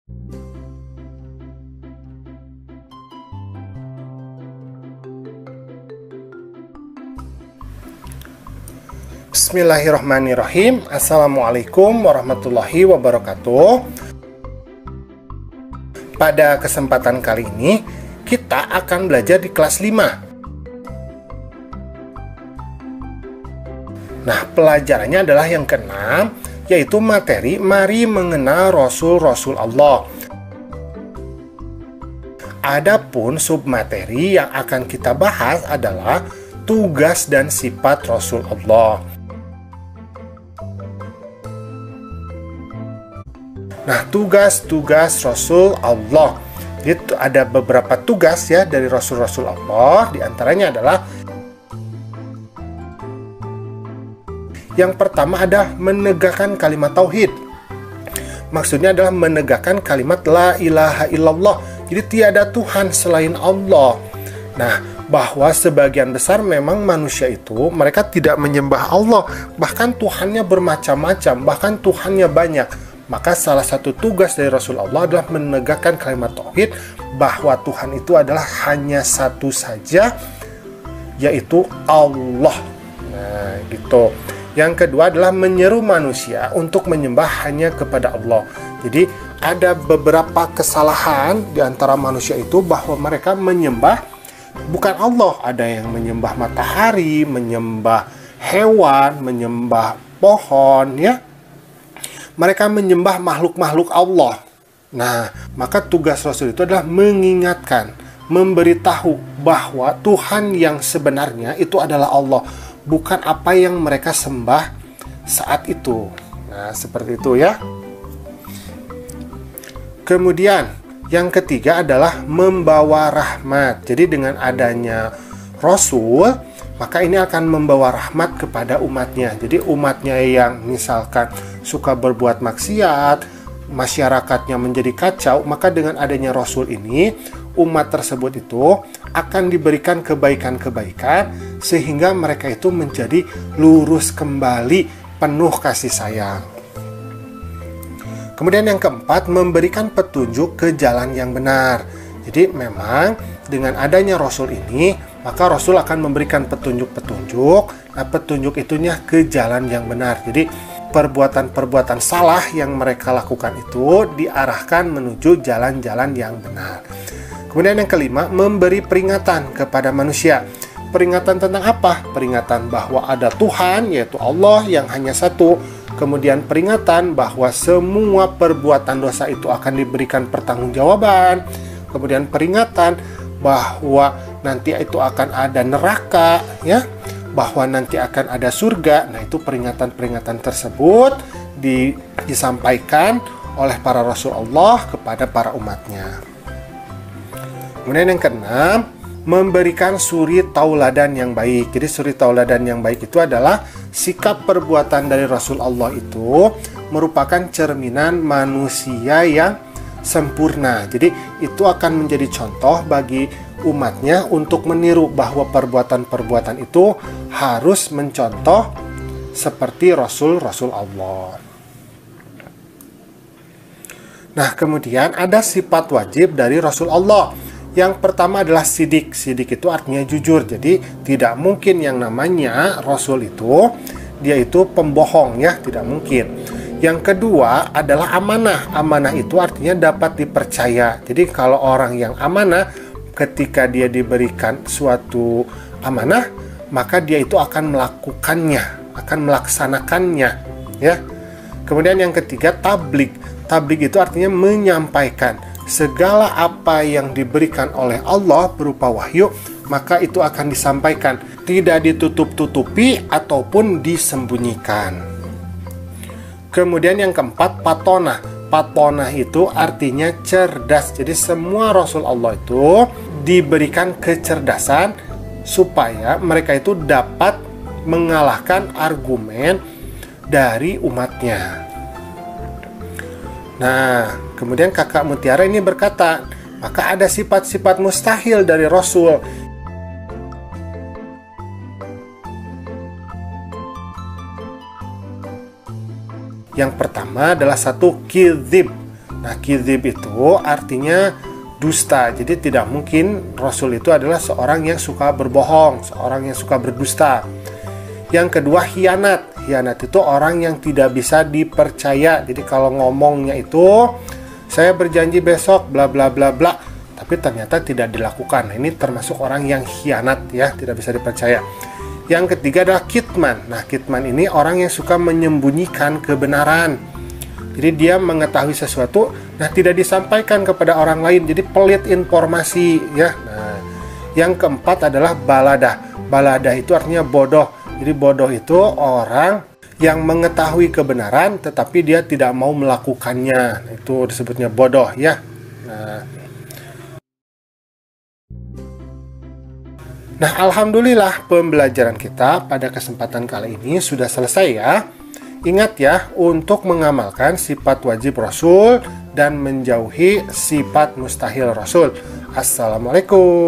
Bismillahirrahmanirrahim. Assalamualaikum warahmatullahi wabarakatuh. Pada kesempatan kali ini, kita akan belajar di kelas 5. Nah, pelajarannya adalah yang ke-6, yaitu materi Mari Mengenal Rasul-Rasul Allah. Adapun submateri yang akan kita bahas adalah tugas dan sifat Rasul Allah. Nah, tugas-tugas Rasul Allah. Itu ada beberapa tugas ya dari Rasul-Rasul Allah. Di antaranya adalah yang pertama ada menegakkan kalimat tauhid. Maksudnya adalah menegakkan kalimat la ilaha illallah. Jadi tiada Tuhan selain Allah. Nah, bahwa sebagian besar memang manusia itu mereka tidak menyembah Allah, bahkan Tuhannya bermacam-macam, bahkan Tuhannya banyak. Maka salah satu tugas dari Rasulullah adalah menegakkan kalimat tauhid bahwa Tuhan itu adalah hanya satu saja, yaitu Allah. Nah, gitu. Yang kedua adalah menyeru manusia untuk menyembah hanya kepada Allah. Jadi ada beberapa kesalahan di antara manusia itu bahwa mereka menyembah bukan Allah. Ada yang menyembah matahari, menyembah hewan, menyembah pohon, ya. Mereka menyembah makhluk-makhluk Allah. Nah, maka tugas Rasul itu adalah mengingatkan, memberitahu bahwa Tuhan yang sebenarnya itu adalah Allah, bukan apa yang mereka sembah saat itu. Nah, seperti itu ya. Kemudian, yang ketiga adalah membawa rahmat. Jadi dengan adanya Rasul, maka ini akan membawa rahmat kepada umatnya. Jadi umatnya yang misalkan suka berbuat maksiat, masyarakatnya menjadi kacau, maka dengan adanya Rasul ini, umat tersebut itu akan diberikan kebaikan-kebaikan sehingga mereka itu menjadi lurus kembali, penuh kasih sayang. Kemudian yang keempat, memberikan petunjuk ke jalan yang benar. Jadi memang dengan adanya Rasul ini, maka Rasul akan memberikan petunjuk-petunjuk. Nah, petunjuk itunya ke jalan yang benar. Jadi perbuatan-perbuatan salah yang mereka lakukan itu diarahkan menuju jalan-jalan yang benar. Kemudian yang kelima, memberi peringatan kepada manusia. Peringatan tentang apa? Peringatan bahwa ada Tuhan, yaitu Allah yang hanya satu. Kemudian peringatan bahwa semua perbuatan dosa itu akan diberikan pertanggungjawaban. Kemudian peringatan bahwa nanti itu akan ada neraka, ya, bahwa nanti akan ada surga. Nah, itu peringatan-peringatan tersebut disampaikan oleh para Rasul Allah kepada para umatnya. Kemudian yang keenam, memberikan suri tauladan yang baik. Jadi suri tauladan yang baik itu adalah sikap perbuatan dari Rasul Allah itu merupakan cerminan manusia yang sempurna. Jadi itu akan menjadi contoh bagi umatnya untuk meniru bahwa perbuatan-perbuatan itu harus mencontoh seperti Rasul-Rasul Allah. Nah, kemudian ada sifat wajib dari Rasul Allah. Yang pertama adalah sidik. Sidik itu artinya jujur. Jadi tidak mungkin yang namanya Rasul itu dia itu pembohong, ya, tidak mungkin. Yang kedua adalah amanah. Amanah itu artinya dapat dipercaya. Jadi kalau orang yang amanah, ketika dia diberikan suatu amanah, maka dia itu akan melakukannya, akan melaksanakannya, ya. Kemudian yang ketiga, tabligh. Tabligh itu artinya menyampaikan segala apa yang diberikan oleh Allah berupa wahyu, maka itu akan disampaikan, tidak ditutup-tutupi ataupun disembunyikan. Kemudian yang keempat, patonah. Patonah itu artinya cerdas. Jadi semua Rasul Allah itu diberikan kecerdasan supaya mereka itu dapat mengalahkan argumen dari umatnya. Nah, kemudian kakak Mutiara ini berkata, maka ada sifat-sifat mustahil dari Rasul. Yang pertama adalah satu, kidzib. Nah, kidzib itu artinya dusta. Jadi tidak mungkin Rasul itu adalah seorang yang suka berbohong, seorang yang suka berdusta. Yang kedua, khianat. Khianat itu orang yang tidak bisa dipercaya. Jadi kalau ngomongnya itu, saya berjanji besok bla bla bla bla, tapi ternyata tidak dilakukan. Nah, ini termasuk orang yang khianat ya, tidak bisa dipercaya. Yang ketiga adalah kitman. Nah, kitman ini orang yang suka menyembunyikan kebenaran. Jadi dia mengetahui sesuatu, nah tidak disampaikan kepada orang lain. Jadi pelit informasi ya. Nah, yang keempat adalah baladah. Baladah itu artinya bodoh. Jadi bodoh itu orang yang mengetahui kebenaran tetapi dia tidak mau melakukannya. Itu disebutnya bodoh ya. Nah, alhamdulillah pembelajaran kita pada kesempatan kali ini sudah selesai ya. Ingat ya untuk mengamalkan sifat wajib Rasul dan menjauhi sifat mustahil Rasul. Assalamualaikum.